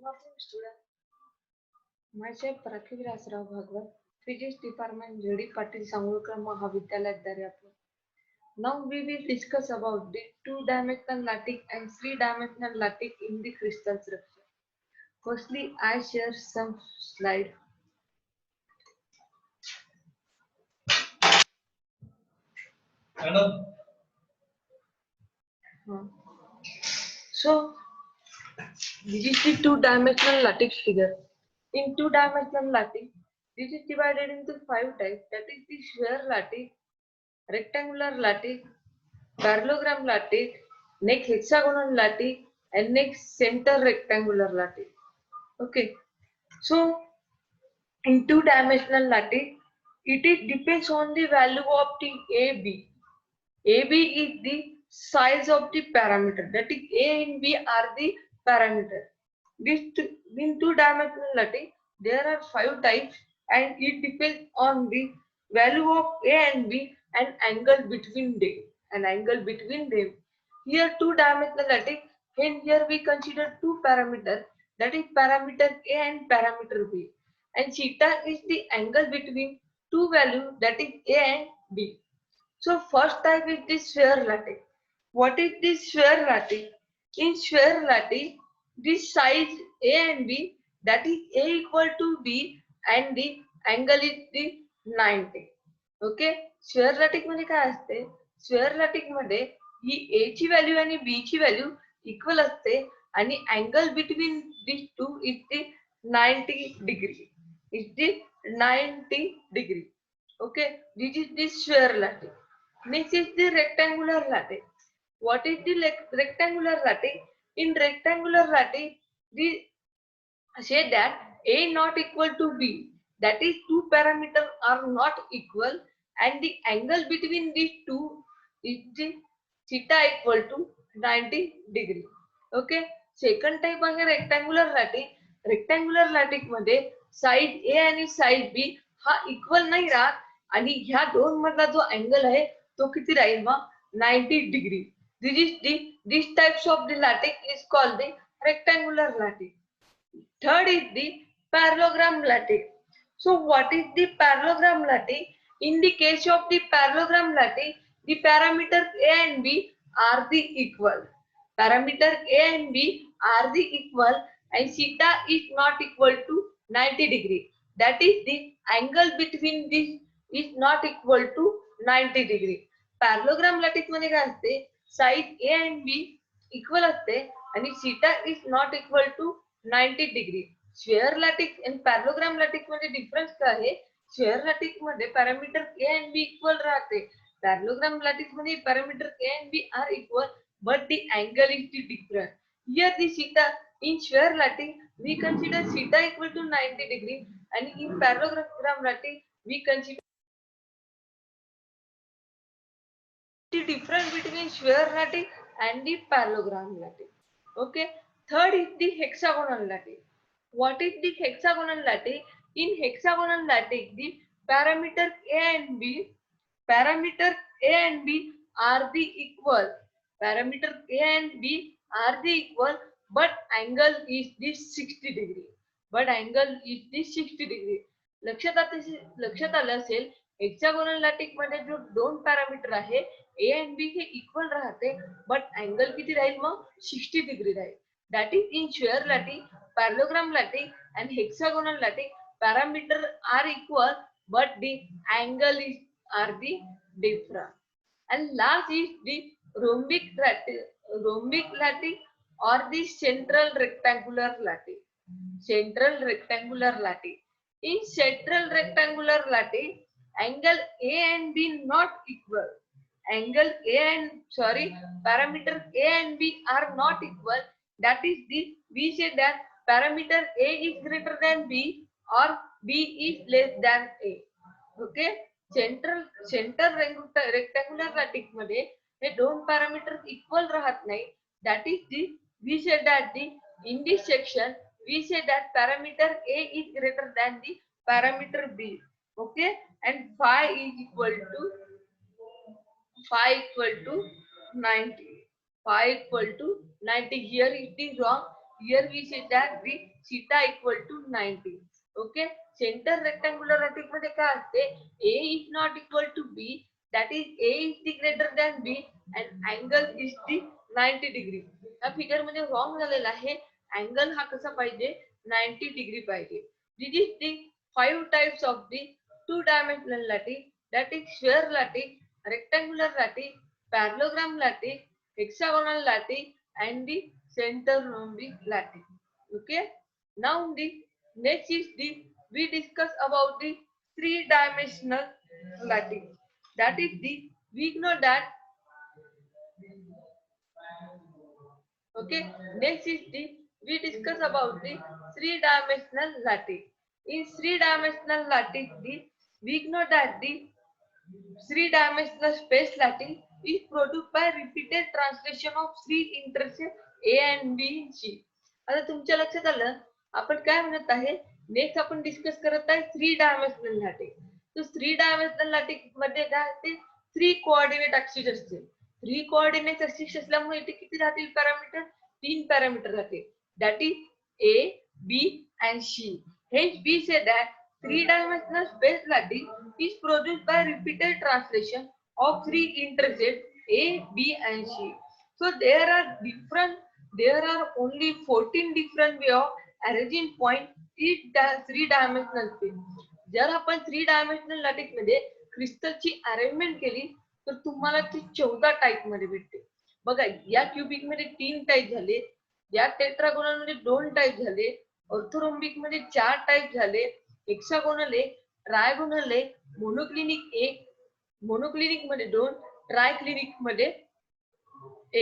morning, student. Myself Prakhi Rasrao Bhagwat, Physics Department, JD Patil Sangulkar Mahavidyalaya Daryapur. Now we will discuss about the two-dimensional lattice and three-dimensional lattice in the crystal structure. Firstly, I share some slide. So, this is the two-dimensional lattice figure. In two-dimensional lattice, this is divided into 5 types. That is the sphere lattice, rectangular lattice, parallelogram lattice, next hexagonal lattice, and next center rectangular lattice. Okay, so in two-dimensional lattice, it is depends on the value of the AB. AB is the size of the parameter. That is A and B are the parameter. In two-dimensional lattice, there are 5 types, and it depends on the value of A and B and angle between them. Here two-dimensional lattice, and here we consider two parameters, that is parameter A and parameter B. And theta is the angle between two values, that is A and B. So first type is the sphere lattice. What is the sphere lattice? In sphere lattice, the size A and B, that is A equal to B and the angle is the 90. Okay, square lattice मध्ये काय असते? Square lattice मध्ये ही A ची value आणि B ची value equal असते आणि angle between this two is the 90 degree. Okay, this is the sphere lattice. Next is the rectangular lattice. What is the rectangular lattice? In rectangular lattice, we say that A not equal to B. That is, two parameters are not equal, and the angle between these two is the theta equal to 90 degree. Okay. Second type आहे rectangular lattice. Rectangular lattice मध्ये side A आणि side B हा equal नाही राहत, आणि ह्या दोन मधला जो अँगल आहे तो किती राहील मग 90 degree. These types of the lattice is called the rectangular lattice. Third is the parallelogram lattice. So what is the parallelogram lattice? In the case of the parallelogram lattice, the parameters A and B are the equal. Parameter A and B are the equal, and theta is not equal to 90 degree. That is, the angle between this is not equal to 90 degree. Parallelogram lattice मध्ये काय असते? Side A and B equal असते आणि theta is not equal to 90 degree. Sphere lattice and parallelogram lattice मध्ये difference काय आहे? Sphere lattice मध्ये parameter A and B equal राहते. Parallelogram lattice मध्ये parameter A and B are equal, but the angle is the different. Here the theta in sphere lattice we consider theta equal to 90 degree, and in parallelogram lattice we consider the difference between sphere lattice and the parallelogram lattice. Okay. Third is the hexagonal lattice. What is the hexagonal lattice? In hexagonal lattice, the parameter A and B are the equal. Parameter A and B are the equal, but angle is the 60 degree. लक्षात आलं असेल, hexagonal लॅटिक मध्ये जो दोन parameter आहे A and B हे equal राहते, but angle किती राहील मग 60 डिग्री राहील. That is in square lattice, parallelogram lattice and hexagonal lattice, parameter are equal, but the angle are the different. And last is the rhombic lattice or the central rectangular lattice. In central rectangular lattice, angle A and B not equal. Parameter A and B are not equal. That is, we say that parameter A is greater than B or B is less than A. Okay. Center rectangular lattice मध्ये हे दोन parameter equal राहत नाही. That is, we say that in this section we say that parameter A is greater than the parameter B. Okay. And phi equal to 90. Phi equal to 90. Here it is wrong. Here we say that the theta equal to 90. Okay. Center rectangular lattice मध्ये काय असते, A is not equal to B, that is A is the greater than B and angle is the 90 degree. या figure मध्ये wrong झालेला आहे. Angle हा कसा पाहिजे, 90 डिग्री पाहिजे. This is the 5 types of the 2-dimensional lattice, that is square lattice, rectangular lattice, parallelogram lattice, hexagonal lattice and the center rhombic lattice. Okay. Now the next is the we discuss about the 3-dimensional lattice. That is the we know that. Okay. Next is the we discuss about the 3-dimensional lattice. In 3-dimensional lattice, we know that the 3-dimensional space lattice is produced by repeated translation of 3 intercepts A and B in C. आता तुमच्या लक्षात आलं आपण काय म्हणत आहे. Next आपण discuss करत आहे 3-dimensional लॅटिस. तो 3-dimensional लॅटिस मध्ये काय असते, 3 कोऑर्डिनेट ऍक्सिस असते. 3 कोऑर्डिनेट ऍक्सिस असल्यामुळे इथे किती राहतील पॅरामीटर, 3 पॅरामीटर राहतील. That is A, B and C. Hence we say that 3-dimensional space lattice is produced by repeated translation of 3 intercepts A, B and C. So there are only 14 different way of arranging point in 3-dimensional space. जर आपण 3-dimensional lattice मध्ये क्रिस्टलची arrangement केली तर तुम्हाला ती 14 type मध्ये भेटते. बघा या क्यूबिक मध्ये 3 टाइप झाले, या टेट्रागोनल मध्ये 2 टाइप झाले, ऑर्थोरोम्बिक मध्ये 4 टाइप झाले, हेक्सागोनल 1, ट्रायगोनल 1, मोनोक्लिनिक 1, मोनोक्लिनिक मध्ये 2, ट्रायक्लिनिक मध्ये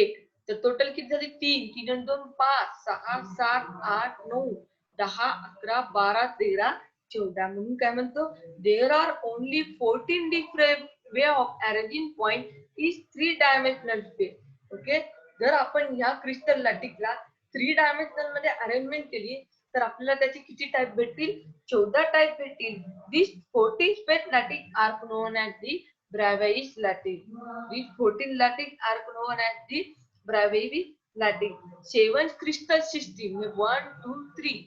1. तर टोटल किती झाले 3, 3 आणि 2 5, 6, 7, 8, 9, 10, 11, 12, 13, 14. म्हणून काय म्हणतो, there are only 14 different way of arranging point is 3-dimensional space. Okay. जर आपण या क्रिस्टल लॅटिसला 3-dimensional मध्ये अरेंजमेंट केली तर आपल्याला त्याचे किती टाइप भेटतील, 14 टाइप भेटतील. This 14 space lattice are known as the Bravais lattice. These 14 lattice are known as the Bravais lattice. 7 crystal system, 1, 2, 3,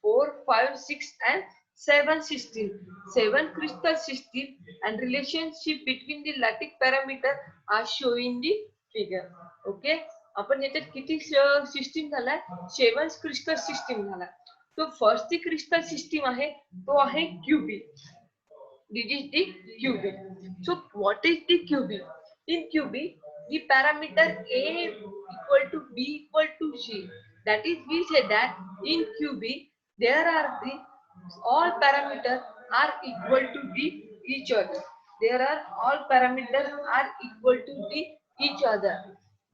4, 5, 6 and 7 system. 7 crystal system and relationship between the lattice parameter are shown in the figure. Okay. आपण याच्यात किती system झालाय, 7 crystal system झाला. तो first crystal system आहे तो आहे cubic. This is the cubic. So what is the cubic? In cubic, the parameter A equal to B equal to C. That is, we say that in cubic there are the all parameters are equal to the each other. There are all parameters are equal to the each other.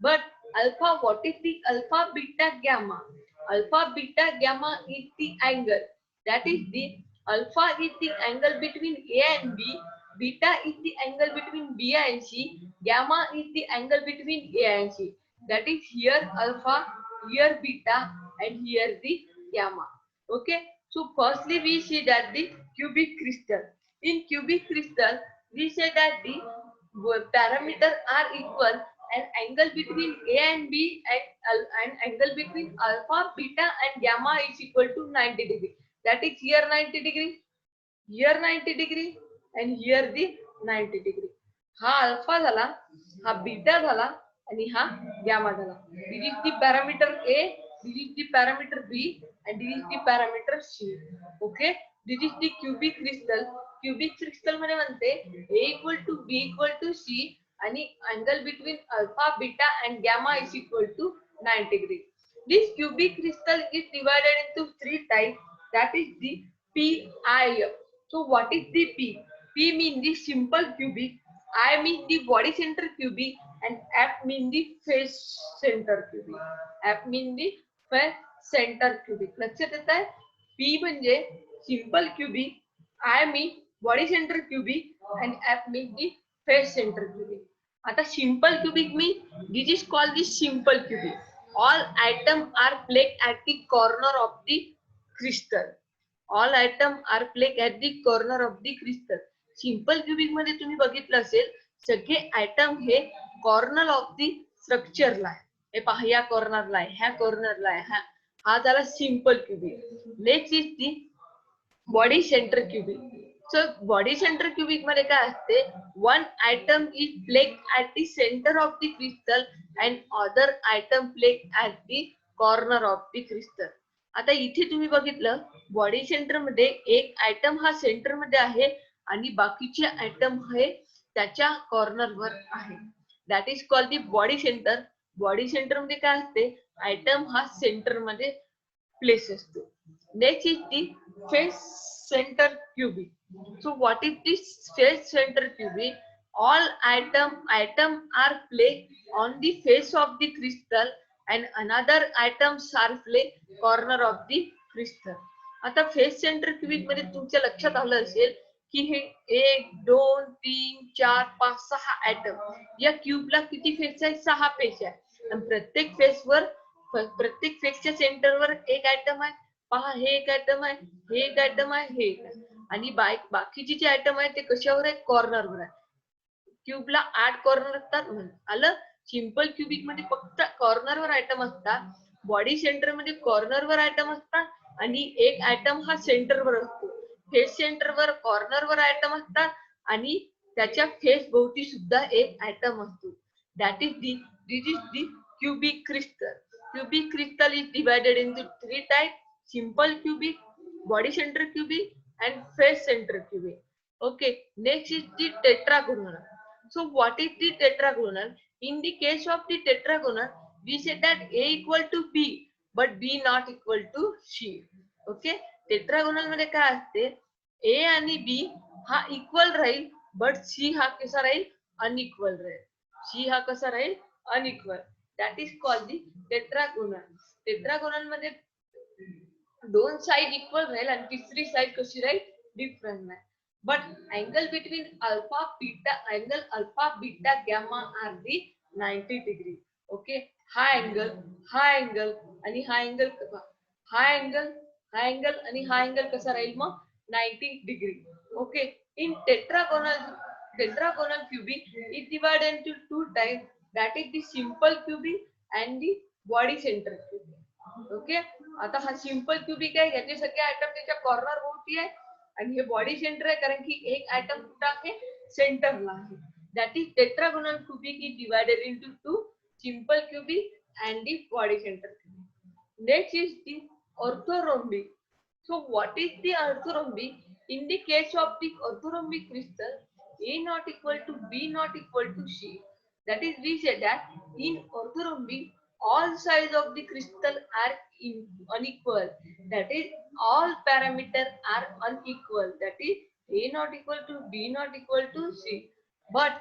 But alpha, what is the alpha, beta, gamma? Alpha, beta, gamma is the angle. That is the alpha is the angle between A and B, beta is the angle between B and C, gamma is the angle between A and C. That is here alpha, here beta and here the gamma. Okay. So firstly we see that the cubic crystal. In cubic crystal we say that the parameters are equal and angle between A and B and angle between alpha, beta and gamma is equal to 90 degree. That is here 90 degree, here 90 degree and here the 90 degree. हा alpha झाला, हा beta झाला आणि हा gamma झाला. This is the parameter A, this is the parameter B and this is the parameter C. Okay. This is the cubic crystal. Cubic crystal मध्ये म्हणते A equal to B equal to C आणि angle between alpha, beta and gamma is equal to 90 degree. This cubic crystal is divided into 3 types. That is the PI. So what is the P? P means the simple cubic, I means the body center cubic and F means the face center cubic. F means the face center cubic. लक्षात येत आहे. P म्हणजे simple cubic, I means body center cubic and F means the face center cubic. आता simple cubic means this is called the simple cubic. All items are placed at the corner of the crystal. All items are placed at the corner of the crystal. Simple cubic मध्ये तुम्ही बघितलं असेल सगळे item हे corner of the स्ट्रक्चरला आहे. हे पहा या कॉर्नरला आहे, ह्या कॉर्नरला आहे, हा झाला simple cubic. Next is the body centre cubic. So body centre cubic मध्ये काय असते, one item is placed at the centre of the crystal and other item placed at the corner of the crystal. आता इथे तुम्ही बघितलं, body centre मध्ये एक item हा सेंटर मध्ये आहे आणि बाकीचे आयटम हे त्याच्या कॉर्नर वर आहे. That is called the body centre. Body centre मध्ये काय असते, आयटम हा सेंटर मध्ये प्लेस असतो. Next is the face centre cubic. So what is this face center cubic? All item are placed on the face of the crystal and another items are placed corner of the crystal. आता face centre cubic मध्ये तुमच्या लक्षात आलं असेल की हे 1 2 3 4 5 6 item. या क्यूबला किती फेस आहे, 6 फेस आहे आणि प्रत्येक फेसच्या सेंटरवर एक आयटम आहे. पहा, हे एक आयटम आहे, हे एक आयटम आहे, हे एक आहे आणि बाकीचे जे आयटम आहे ते कशावर आहे, कॉर्नरवर आहे. क्यूबला 8 कॉर्नर असतात. आलं. सिंपल क्युबिक मध्ये फक्त कॉर्नरवर आयटम असतात. बॉडी सेंटर मध्ये कॉर्नरवर आयटम असतात आणि एक आयटम हा सेंटरवर असतो. फेस सेंटरवर कॉर्नरवर आयटम असतात आणि त्याच्या फेस भोवती सुद्धा एक आयटम असतो. That is this is the cubic crystal. Cubic crystal is divided into 3 types: simple cubic, body center cubic and face center cubic. Okay, next is the tetragonal. So what is the tetragonal? In the case of the tetragonal, we said that A equal to B but B not equal to C. Okay, tetragonal मध्ये काय असते, A आणि B हा equal राहील but C हा कसा राहील, unequal राहील. C हा कसा राहील, unequal. That is called the tetragonal. Tetragonal मध्ये दोन साइड इक्वल राहील आणि तिसरी साइड कशी राहील, डिफरंट राहील. But angle between alpha beta gamma are the 90 degree. Okay, हा अँगल आणि हा अँगल आणि हा अँगल कसा राहील मग 90 degree. Okay, in tetragonal cubic is divided into 2 types, that is the simple cubic and the body center cubic. Okay, आता हा सिंपल क्युबिक आहे, याचे सगळे आयटम त्याच्या कॉर्नर भोवती आहे आणि हे बॉडी सेंटर आहे कारण की एक आयटम कुठे आहे, सेंटरला आहे. That is tetragonal cubic is divided into 2, simple cubic and the body centre cubic. Next is the orthorhombic. So what is the orthorhombic? In the case of the orthorhombic crystal, A not equal to B not equal to C. That is, we say that in orthorhombic all sides of the crystal are unequal. That is, all parameters are unequal. That is, A not equal to B not equal to C, but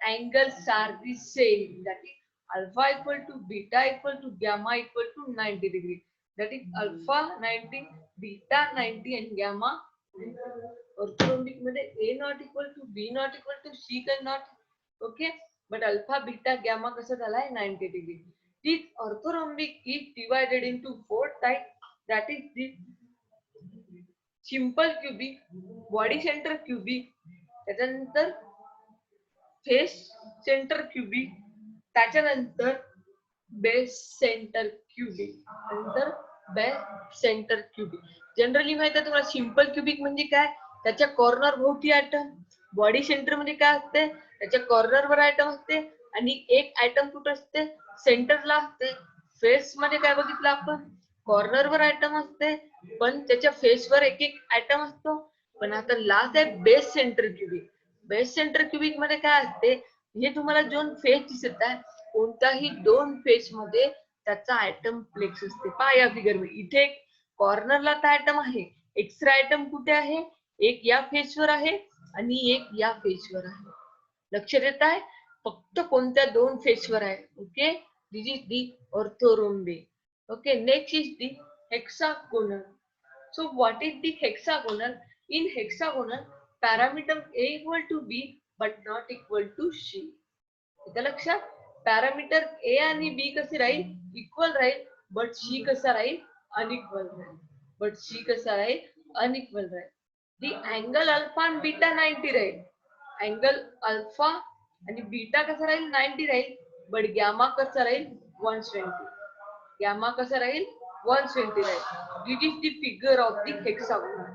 angles are the same. That is, alpha equal to beta equal to gamma equal to 90 degree. That is, alpha 90, beta 90 and gamma 90. Orthorhombic मध्ये A not equal to B not equal to C cannot. Okay, but alpha beta gamma कसा झालाय, 90 degree. This orthorhombic is divided into 4 types, that is the simple cubic, body center cubic, त्याच्यानंतर face centre cubic, त्याच्यानंतर base centre cubic, नंतर base centre cubic. Generally माहिती आहे तुम्हाला simple cubic म्हणजे काय, त्याच्या कॉर्नर भोवती आयटम. बॉडी सेंटर मध्ये काय असते, त्याच्या कॉर्नरवर आयटम असते आणि एक आयटम कुठे असते, सेंटरला असते. फेस मध्ये काय बघितलं आपण, कॉर्नरवर आयटम असते पण त्याच्या फेसवर एक एक आयटम असतो. पण आता लास्ट आहे base centre cubic. Base centre cubic मध्ये काय असते, हे तुम्हाला दोन फेस दिसत आहे, कोणताही दोन फेस मध्ये त्याचा आयटम प्लेक्स असते. पहा या फिगर मध्ये, इथे एक कॉर्नरला तर आयटम आहे, एक्स्ट्रा आयटम कुठे आहे, एक या फेसवर आहे आणि एक या फेसवर आहे. लक्षात येत आहे, फक्त कोणत्या दोन फेसवर आहे. Okay, this is the orthorhombic. Okay, next is the hexagonal. So what is the hexagonal? In hexagonal parameter A equal to B but not equal to C. इथं लक्षात, पॅरामीटर A आणि B कसे राहील, इक्वल राहील, but C कसा राहील, unequal राहील. दी angle alpha आणि बीटा 90 राहील. अँगल अल्फा आणि बीटा कसा राहील, 90 राहील, बट गॅमा कसा राहील, 120. 120 राहील. This is the figure of the hexagonal.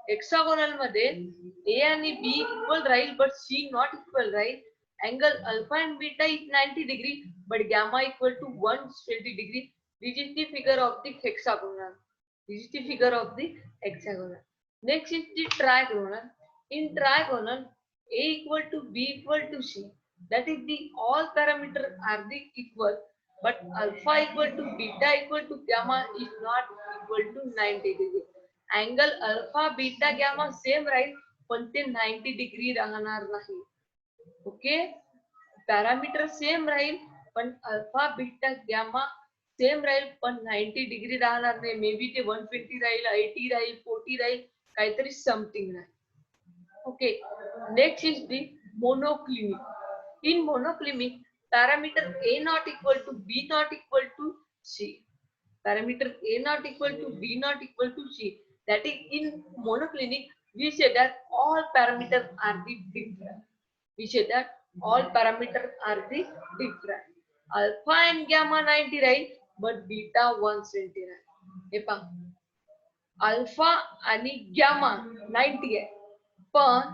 Hexagonal मध्ये A आणि B equal राहील but C not equal राहील. Angle alpha and beta is 90 degree but gamma equal to 120 degree. This is the figure of the hexagonal. This is the figure of the hexagonal. Next is the trigonal. In trigonal, A equal to B equal to C. That is the all parameters are the equal, but alpha equal to beta equal to gamma is not equal to 90 degree. Angle alpha, beta, gamma same राहील पण ते 90 degree राहणार नाही. Okay, parameter same राहील पण alpha beta gamma same राहील पण 90 degree राहणार नाही. मे बी ते 120 राहील, 80 राहील, 40 राहील, काहीतरी समथिंग राहील. Okay, next is the monoclinic. In monoclinic parameter A not equal to B not equal to C. Parameter A not equal to B not equal to C. That is in monoclinic we say that all parameters are the different. We say that all parameters are the different. Alpha and gamma 90 right, but beta 120 right. हे पहा, alpha आणि gamma 90 आहे पण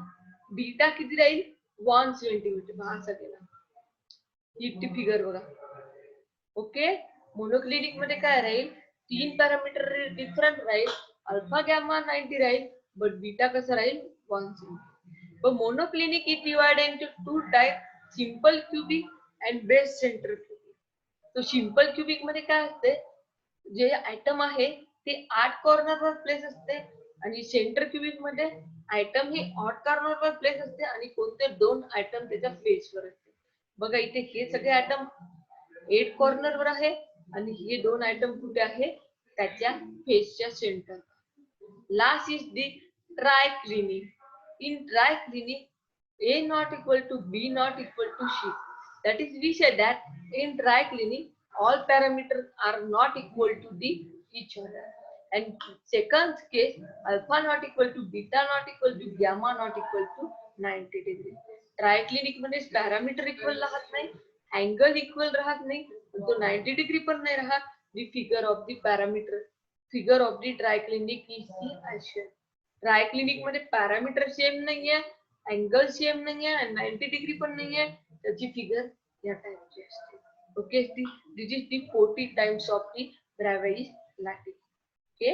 beta किती राहील 120 म्हणजे भाग गेला. इतकी फिगर बघा. ओके, मोनोक्लिनिक मध्ये काय राहील, तीन पॅरामीटर डिफरंट राहील, अल्फा गॅमा 90 राहील बट बीटा कसं राहील 120. But monoclinic is divided into two types, simple cubic and base center cubic. तो simple cubic मध्ये काय असते, जे आयटम आहे ते 8 कॉर्नर वर प्लेस असते आणि सेंटर क्यूबिक मध्ये आयटम हे ऑड कॉर्नर वर प्लेस असते आणि कोणते दोन आयटम त्याच्या फेस वर असते. बघा इथे हे सगळे आयटम 8 कॉर्नर वर आहे आणि हे दोन आयटम कुठे आहे त्याच्या फेसच्या centre. Last is the triclinic. In triclinic, A not equal to B not equal to C. That is, we say that in triclinic, all parameters are not equal to each other. And second case, alpha not equal to beta not equal to gamma not equal to 90 degree. Triclinic मध्ये parameter equal राहत नाही, angle equal राहत नाही, तो 90 degree पण नाही राहत. The figure of the parameter, figure of the triclinic is the Asian. Triclinic मध्ये पॅरामीटर सेम नाहीये, अँगल सेम नाहीये आणि 90 डिग्री पण नाहीये, त्याची फिगर या टाइपची असते. Okay, this is the 40 times of the Bravais lattice. Okay.